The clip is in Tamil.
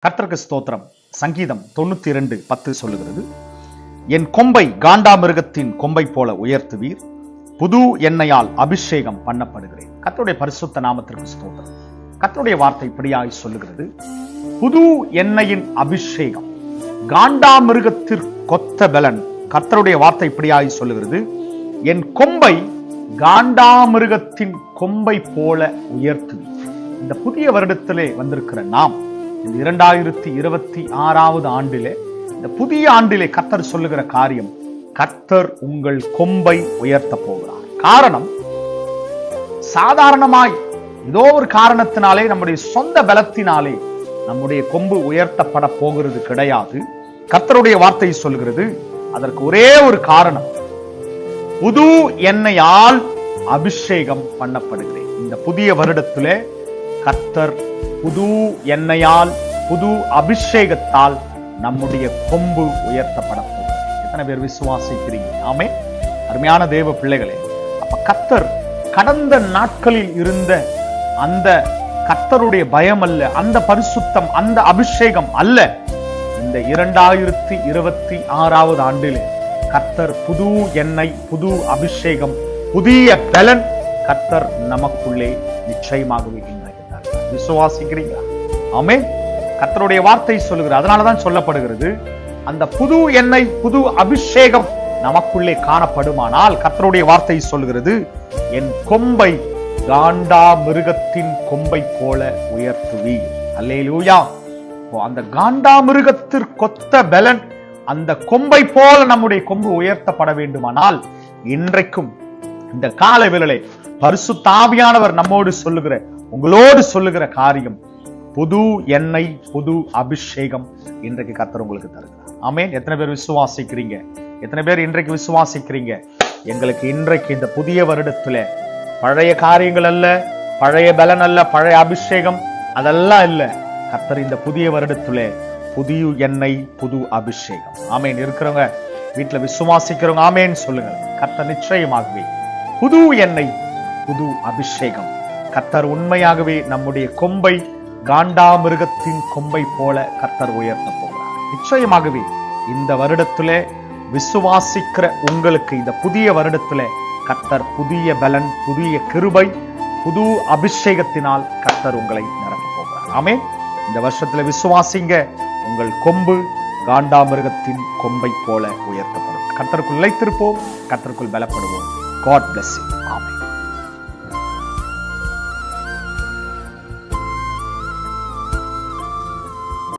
கர்த்தருக்கு ஸ்தோத்திரம். சங்கீதம் 92:10 சொல்லுகிறது, என் கொம்பை காண்டாமிருகத்தின் கொம்பை போல உயர்த்துவீர், புது எண்ணெயால் அபிஷேகம் பண்ணப்படுகிறேன். கர்த்தருடைய பரிசுத்த நாமத்திற்கு ஸ்தோத்திரம். கர்த்தருடைய வார்த்தை இப்படியாய் சொல்லுகிறது, புது எண்ணெயின் அபிஷேகம், காண்டாமிருகத்திற்கொத்த பலன். கர்த்தருடைய வார்த்தை இப்படியாய் சொல்லுகிறது, என் கொம்பை காண்டாமிருகத்தின் கொம்பை போல உயர்த்துவீர். இந்த புதிய வருடத்திலே வந்திருக்கிற நாம் இந்த 2026 ஆண்டிலே, இந்த புதிய ஆண்டிலே கர்த்தர் சொல்லுகிற காரியம், கர்த்தர் உங்கள் கொம்பை உயர்த்த போகிறார். காரணம், சாதாரணமாய் ஏதோ ஒரு காரணத்தினாலே, நம்முடைய சொந்த பலத்தினாலே நம்முடைய கொம்பு உயர்த்தப்பட போகிறது கிடையாது. கர்த்தருடைய வார்த்தை சொல்கிறது, அதற்கு ஒரே ஒரு காரணம், புது எண்ணெயால் அபிஷேகம் பண்ணப்படுகிறேன். இந்த புதிய வருடத்திலே கர்த்தர் புது எண்ணெயால், புது அபிஷேகத்தால் நம்முடைய கொம்பு உயர்த்தப்பட போகிறது. எத்தனை பேர் விசுவாசிக்கிறீங்க? ஆமென். அருமையான தேவ பிள்ளைகளே, அப்ப கர்த்தர் கடந்த நாட்களில் இருந்த அந்த கர்த்தருடைய பயம் அல்ல, அந்த பரிசுத்தம், அந்த அபிஷேகம் அல்ல. இந்த 2026 ஆண்டிலே கர்த்தர் புது எண்ணெய், புது அபிஷேகம், புதிய பலன் கர்த்தர் நமக்குள்ளே நிச்சயமாகவே விசுவாசிக்கிறீங்களா? ஆமென். கர்த்தருடைய வார்த்தை சொல்லுகிறது, அதனாலதான் சொல்லப்படுகிறது, அந்த புது எண்ணெய், புது அபிஷேகம் நமக்குள்ளே காணப்படுமானால், கர்த்தருடைய வார்த்தை சொல்லுகிறது, என் கொம்பை காண்டாமிருகத்தின் கொம்பை போல உயர்த்துவீர். அல்லேலூயா. அந்த காண்டாமிருகத்திற்கொத்த பலன், அந்த கொம்பை போல நம்முடைய கொம்பு உயர்த்தப்பட வேண்டுமானால், இன்றைக்கும் இந்த கால வேளையிலே பரிசுத்த ஆவியானவர் நம்மோடு சொல்லுகிற, உங்களோடு சொல்லுகிற காரியம், புது எண்ணெய், புது அபிஷேகம் இன்றைக்கு கர்த்தர் உங்களுக்கு தருகிறார். ஆமென். எத்தனை பேர் விசுவாசிக்கிறீங்க? எத்தனை பேர் இன்றைக்கு விசுவாசிக்கிறீங்க? எங்களுக்கு இன்றைக்கு இந்த புதிய வருடத்துல பழைய காரியங்கள் அல்ல, பழைய பலன் அல்ல, பழைய அபிஷேகம் அதெல்லாம் இல்ல. கர்த்தர் இந்த புதிய வருடத்துல புதிய எண்ணெய், புது அபிஷேகம். ஆமென். இருக்கிறவங்க வீட்டுல விசுவாசிக்கிறவங்க ஆமென் சொல்லுங்க. கர்த்தர் நிச்சயமாகவே புது எண்ணெய், புது அபிஷேகம், கர்த்தர் உண்மையாகவே நம்முடைய கொம்பை காண்டாமிருகத்தின் கொம்பை போல கர்த்தர் உயர்த்த போகிறார். நிச்சயமாகவே இந்த வருடத்திலே விசுவாசிக்கிற உங்களுக்கு, இந்த புதிய வருடத்திலே கர்த்தர் புதிய பலன், புதிய கிருபை, புது அபிஷேகத்தினால் கர்த்தர் உங்களை நிரப்ப போகிறார். ஆமென். இந்த வருஷத்துல விசுவாசிங்க, உங்கள் கொம்பு காண்டாமிருகத்தின் கொம்பை போல உயர்த்தப்படும். கர்த்தருக்குள் நிலைத்திருப்போம், கர்த்தருக்குள் பலப்படுவோம். God bless you.